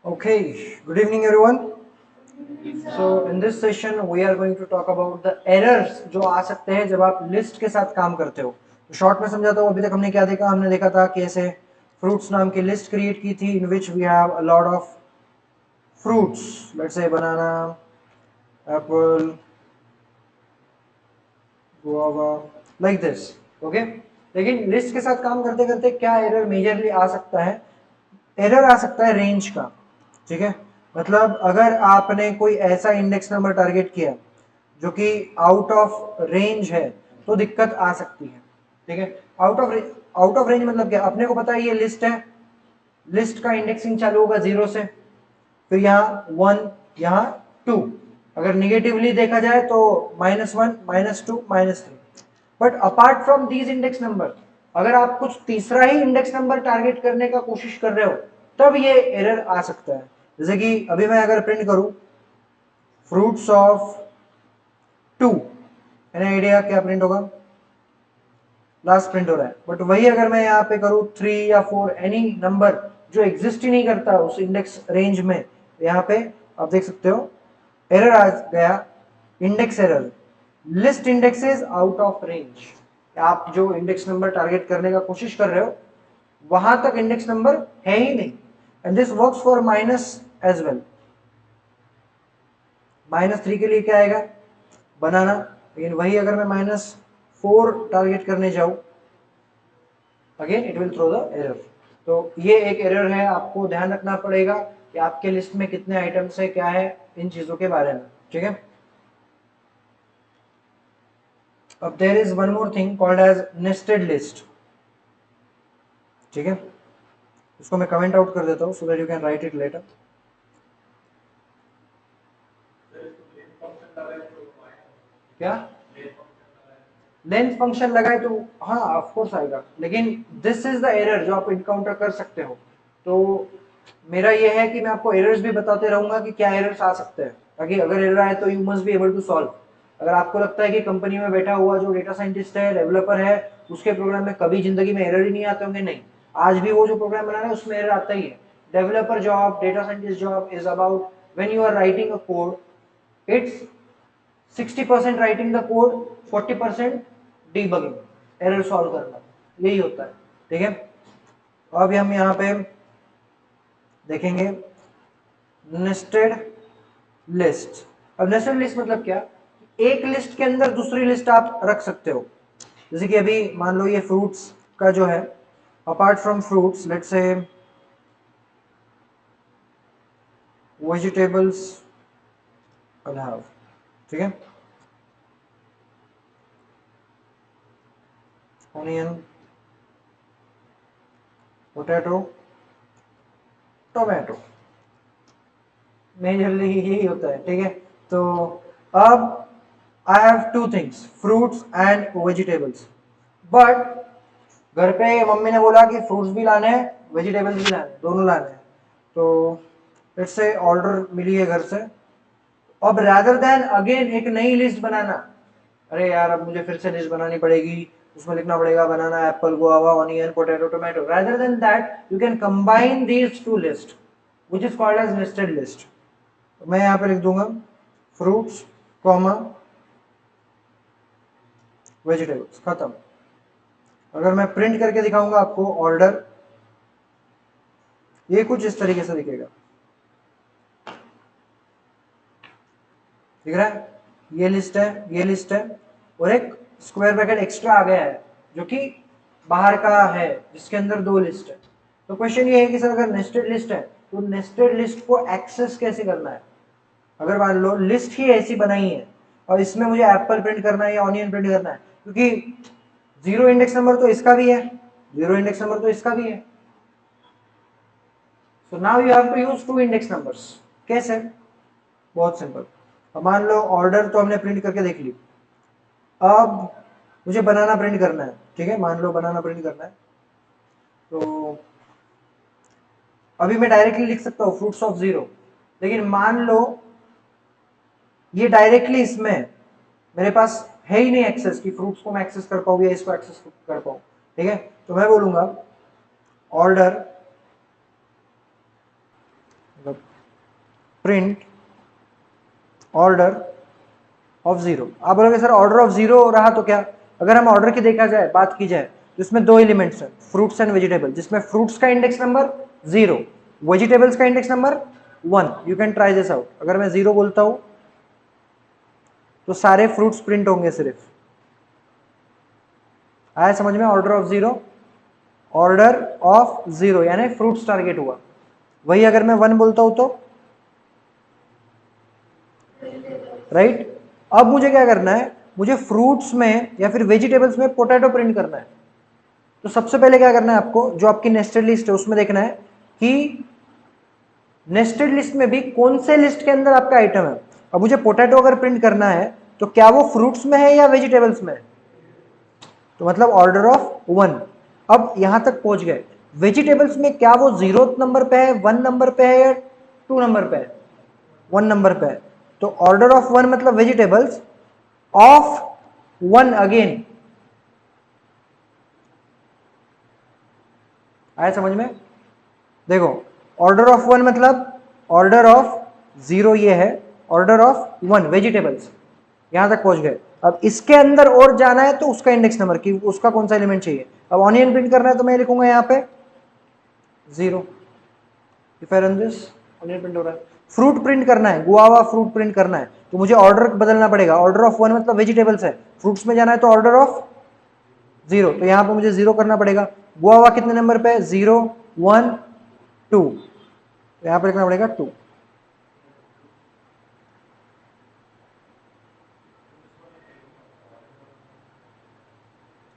Okay, good evening everyone. So in this session we are going to talk about the errors जो आ सकते हैं जब आप list के साथ काम करते हो. तो शॉर्ट में समझाता हूँ. अभी तक हमने क्या देखा? हमने देखा था कैसे फ्रूट्स नाम की लिस्ट क्रिएट की थी in which we have a lot of fruits. Let's say banana, apple, guava, like this. Okay. लेकिन लिस्ट के साथ काम करते करते क्या एरर मेजरली आ सकता है? एरर आ सकता है रेंज का. ठीक है, मतलब अगर आपने कोई ऐसा इंडेक्स नंबर टारगेट किया जो कि आउट ऑफ रेंज है तो दिक्कत आ सकती है. ठीक है, आउट ऑफ रेंज मतलब क्या? अपने को पता है ये लिस्ट है, लिस्ट का इंडेक्सिंग चालू होगा 0 से, फिर यहाँ 1, यहाँ 2. अगर निगेटिवली देखा जाए तो -1, -2, -3. But apart from these index number, अगर आप कुछ तीसरा ही इंडेक्स नंबर टारगेट करने का कोशिश कर रहे हो तब ये एरर आ सकता है. जैसे कि अभी मैं अगर प्रिंट करूं फ्रूट्स ऑफ 2, एनी आइडिया क्या प्रिंट होगा? लास्ट प्रिंट हो रहा है. बट वही अगर मैं यहाँ पे करूं 3 या 4, एनी नंबर जो एग्जिस्ट ही नहीं करता उस इंडेक्स रेंज में, यहाँ पे आप देख सकते हो एरर आ गया, index error, list indexes out of range. आप जो इंडेक्स नंबर टारगेट करने का कोशिश कर रहे हो वहां तक इंडेक्स नंबर है ही नहीं. And this works for minus as well. -3 के लिए क्या आएगा? बनाना. लेकिन वही अगर मैं -4 टारगेट करने जाऊं, again it will throw the error. तो ये एक एरर है, आपको ध्यान रखना पड़ेगा कि आपके लिस्ट में कितने आइटम्स है, क्या है, इन चीजों के बारे में. ठीक है. अब there is one more thing called as nested list. ठीक है, इसको मैं कमेंट आउट कर देता हूं so that you can write it later. क्या लेंथ फंक्शन लगाए तो हाँ ऑफ कोर्स आएगा, लेकिन दिस इज द एरर जो आप इनकाउंटर कर सकते हो. तो मेरा ये है कि मैं आपको एरर्स भी बताते रहूंगा कि क्या एरर्स आ सकते हैं, ताकि अगर एरर आए तो you must be able to solve. अगर आपको लगता है कि कंपनी में बैठा हुआ जो डेटा साइंटिस्ट है, डेवलपर है, उसके प्रोग्राम में कभी जिंदगी में एरर ही नहीं आते होंगे, नहीं. आज भी वो जो प्रोग्राम बना रहा है उसमें एरर आता ही है. Developer job, data scientist job is about when you are writing a code, it's 60% writing the code, 40% debugging, error solve करना, यही होता है. ठीक है. अब हम यहाँ पे देखेंगे नेस्टेड लिस्ट. अब नेस्टेड लिस्ट मतलब क्या? एक लिस्ट के अंदर दूसरी लिस्ट आप रख सकते हो. जैसे कि अभी मान लो ये फ्रूट्स का जो है, apart from fruits let's say vegetables I have. ठीक है, ऑनियन, पोटैटो, टोमेटो, मेजरली यही होता है. ठीक है. तो अब I have two things, fruits and vegetables. But घर पे मम्मी ने बोला कि फ्रूट्स भी लाने हैं, वेजिटेबल्स भी लाने हैं, दोनों लाने हैं. तो लेट्स से ऑर्डर मिली है घर से. अब रैदर देन अगेन एक नई लिस्ट बनाना, अरे यार अब मुझे फिर से लिस्ट बनानी पड़ेगी, उसमें लिखना पड़ेगा banana, apple, guava, onion, potato, tomato. Rather than that you can combine these two list which is called as nested list. मैं यहाँ पे लिख दूंगा फ्रूट्स कॉमा वेजिटेबल्स, खत्म. अगर मैं प्रिंट करके दिखाऊंगा आपको ऑर्डर, ये कुछ इस तरीके से दिखेगा. दिख रहा है? ये लिस्ट है, ये लिस्ट है, और एक स्क्वायर ब्रैकेट एक्स्ट्रा आ गया है जो कि बाहर का है, जिसके अंदर दो लिस्ट है. तो क्वेश्चन ये है कि सर अगर नेस्टेड लिस्ट है तो नेस्टेड लिस्ट को एक्सेस कैसे करना है? अगर मान लो लिस्ट ही ऐसी बनाई है और इसमें मुझे एप्पल प्रिंट करना है या ऑनियन प्रिंट करना है, क्योंकि जीरो इंडेक्स नंबर तो इसका भी है, जीरो इंडेक्स नंबर तो इसका भी है. So now you have to use two index numbers. कैसे? बहुत सिंपल. अब मान लो ऑर्डर तो हमने प्रिंट करके देख ली, अब मुझे बनाना प्रिंट करना है. ठीक है, मान लो बनाना प्रिंट करना है. तो अभी मैं डायरेक्टली लिख सकता हूँ फ्रूट्स ऑफ 0, लेकिन मान लो ये डायरेक्टली इसमें मेरे पास है ही नहीं एक्सेस कि फ्रूट्स को मैं एक्सेस कर पाऊँ या इसको एक्सेस कर पाऊँ. ठीक है, तो मैं बोलूंगा order print order of zero. आप बोलोगे सर ऑर्डर ऑफ जीरो रहा तो क्या? अगर हम ऑर्डर की देखा जाए, बात की जाए, तो इसमें दो एलिमेंट्स हैं, फ्रूट्स एंड वेजिटेबल, जिसमें फ्रूट्स का इंडेक्स नंबर 0, वेजिटेबल्स का index number 1। You can try this out. अगर मैं 0 बोलता हूं तो सारे फ्रूट्स प्रिंट होंगे सिर्फ। आया समझ में? Order of zero, order of zero यानी फ्रूट्स टारगेट हुआ। वही अगर मैं 1 बोलता हूं तो राइट। अब मुझे क्या करना है? मुझे फ्रूट्स में या फिर वेजिटेबल्स में पोटैटो प्रिंट करना है। तो सबसे पहले क्या करना है आपको, जो आपकी नेस्टेड लिस्ट है उसमें देखना है कि नेस्टेड लिस्ट में भी कौन से लिस्ट के अंदर आपका आइटम है। अब मुझे पोटैटो अगर प्रिंट करना है तो क्या वो फ्रूट्स में है या वेजिटेबल्स में है? तो मतलब ऑर्डर ऑफ 1। अब यहां तक पहुंच गए। वेजिटेबल्स में क्या वो 0 नंबर पे है, 1 नंबर पे है या 2 नंबर पे है? 1 नंबर पे है। तो ऑर्डर ऑफ 1 मतलब वेजिटेबल्स ऑफ 1 अगेन। आया समझ में? देखो, ऑर्डर ऑफ 1 मतलब ऑर्डर ऑफ 0 ये है, ऑर्डर ऑफ 1 वेजिटेबल्स, यहां तक पहुंच गए। अब इसके अंदर और जाना है तो उसका इंडेक्स नंबर की उसका कौन सा एलिमेंट चाहिए। अब ऑनियन प्रिंट करना है तो मैं लिखूंगा यहां पे 0। If I run this, onion print हो रहा है। फ्रूट प्रिंट करना है, गुआवा फ्रूट प्रिंट करना है तो मुझे ऑर्डर बदलना पड़ेगा। ऑर्डर ऑफ 1 मतलब वेजिटेबल्स है, फ्रूट्स में जाना है तो ऑर्डर ऑफ 0, तो यहां पर मुझे 0 करना पड़ेगा। गुआवा कितने नंबर पे है? 0 1 2, यहां पर लिखना पड़ेगा 2।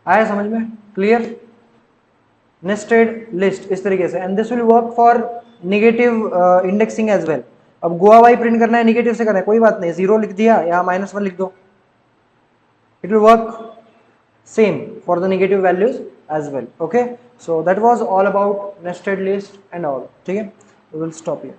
आया समझ में? क्लियर? नेस्टेड लिस्ट इस तरीके से, and this will work for negative indexing as well. अब गोवा वाई प्रिंट करना है, निगेटिव से करना है, कोई बात नहीं, 0 लिख दिया, यहाँ -1 लिख दो, it will work same for the negative values as well. Okay, so that was all about nested list and all. ठीक है, we will stop here.